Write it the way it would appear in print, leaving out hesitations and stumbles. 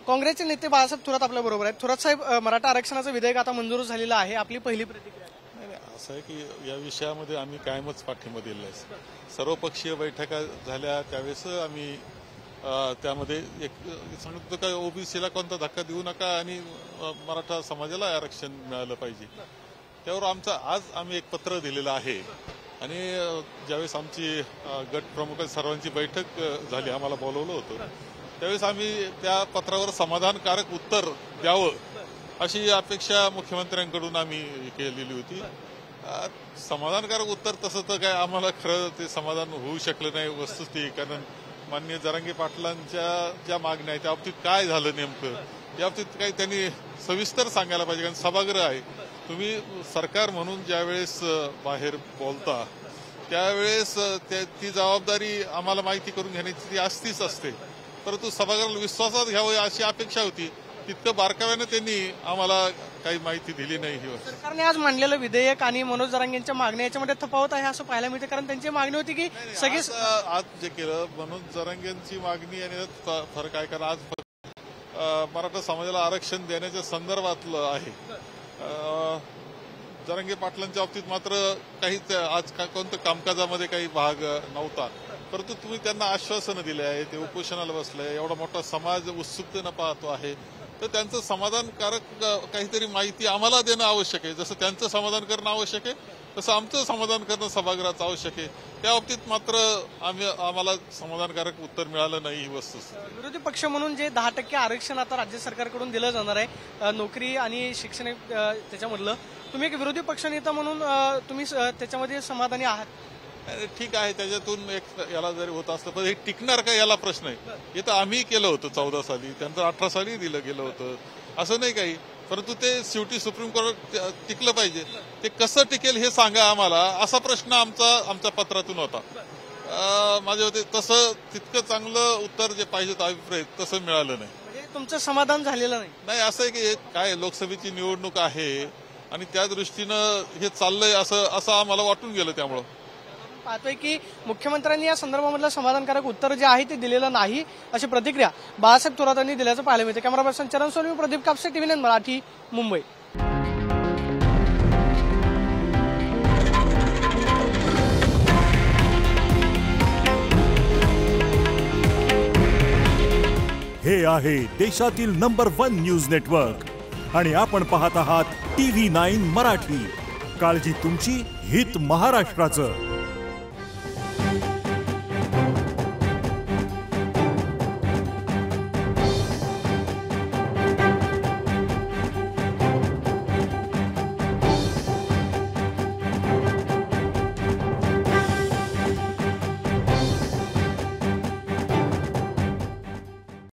काँग्रेसचे नेते बाळासाहेब थोरात आपल्या बरोबर आहेत। थोरात साहेब, मराठा आरक्षणाचं विधेयक आता मंजूर झालेलं आहे, आपली पहिली प्रतिक्रिया? नाही, असं आहे की या विषयामध्ये आम्ही कायमच पाठिंबा दिलेला आहे। सर्वपक्षीय बैठका झाल्या त्यावेळेस आम्ही त्यामध्ये एक सांगतो का ओबीसीला कोणता धक्का देऊ नका आणि मराठा समाजाला आरक्षण मिळालं पाहिजे। त्यावर आज आम्ही एक पत्र दिलेलं आहे आणि ज्यावेळेस आमची गट प्रमुख सर्वांची बैठक झाली, आम्हाला बोलवलं होतं, त्यावेळेस आम्ही त्या पत्रावर समाधानकारक उत्तर द्यावं अशी अपेक्षा मुख्यमंत्र्यांकडून आम्ही केलेली होती। समाधानकारक उत्तर तसं तर काय आम्हाला खरं ते समाधान होऊ शकलं नाही वस्तुस्थिती, कारण माननीय जरांगे पाटलांच्या ज्या मागण्या आहेत त्या बाबतीत काय झालं नेमकं या बाबतीत काही त्यांनी सविस्तर सांगायला पाहिजे, कारण सभागृह आहे। तुम्ही सरकार म्हणून ज्यावेळेस बाहेर बोलता त्यावेळेस ती जबाबदारी आम्हाला माहिती करून घेण्याची ती असतीच असते, परंतु सभागृहाला विश्वासात घ्यावं अशी अपेक्षा होती। तितकं बारकाव्यानं त्यांनी आम्हाला काही माहिती दिली नाही। सरकारने आज मांडलेलं विधेयक आणि मनोज जरांगेंच्या मागण्या याच्यामध्ये तफावत आहे असं पाहायला मिळते, कारण त्यांची मागणी होती की सगळे आज जे केलं मनोज जरांगेंची मागणी आणि फरक आहे, कारण आज मराठा समाजाला आरक्षण देण्याच्या संदर्भातलं आहे। जरांगे पाटलांच्या बाबतीत मात्र काही आज कोणतं कामकाजामध्ये काही भाग नव्हता, परंतु तुम्ही त्यांना आश्वासनं दिले आहे, ते उपोषणाला बसले, एवढा मोठा समाज उत्सुकतेनं पाहतो आहे, तर त्यांचं समाधानकारक काहीतरी माहिती आम्हाला देणं आवश्यक आहे। जसं त्यांचं समाधान करणं आवश्यक आहे तसं आमचं समाधान करणं सभागृहाचं आवश्यक आहे। त्या बाबतीत मात्र आम्हाला समाधानकारक उत्तर मिळालं नाही ही वस्तू। विरोधी पक्ष म्हणून जे 10% आरक्षण आता राज्य सरकारकडून दिलं जाणार आहे नोकरी आणि शिक्षण त्याच्यामधलं, तुम्ही एक विरोधी पक्षनेता म्हणून तुम्ही त्याच्यामध्ये समाधानी आहात? ठीक आहे, त्याच्यातून एक याला जरी होत असतं पण हे टिकणार का याला प्रश्न आहे। हे तर आम्ही केलं होतं 14 साली, त्यांचं 18 साली दिलं गेलं होतं, असं नाही काही, परंतु ते शेवटी सुप्रीम कोर्ट टिकलं पाहिजे। ते कसं टिकेल हे सांगा आम्हाला, असा प्रश्न आमच्या पत्रातून होता। माझ्या होते तसं तितकं चांगलं उत्तर जे पाहिजे अभिप्राय तसं मिळालं नाही। म्हणजे तुमचं समाधान झालेलं नाही। असं आहे की काय लोकसभेची निवडणूक आहे आणि त्या दृष्टीनं हे चाललंय असं आम्हाला वाटून गेलं। त्यामुळं पाहतोय की मुख्यमंत्र्यांनी या संदर्भामधलं समाधानकारक उत्तर जे आहे ते दिलेलं नाही अशी प्रतिक्रिया बाळासाहेब थोरातांनी दिल्याचं पाहायला मिळते। कॅमेरा पर्सन चरण सोनवी, प्रदीप कापसे, TV9 मराठी, मुंबई। हे आहे देशातील नंबर 1 न्यूज नेटवर्क आणि आपण पाहत आहात TV9 मराठी। काळजी तुमची, हित महाराष्ट्राचं।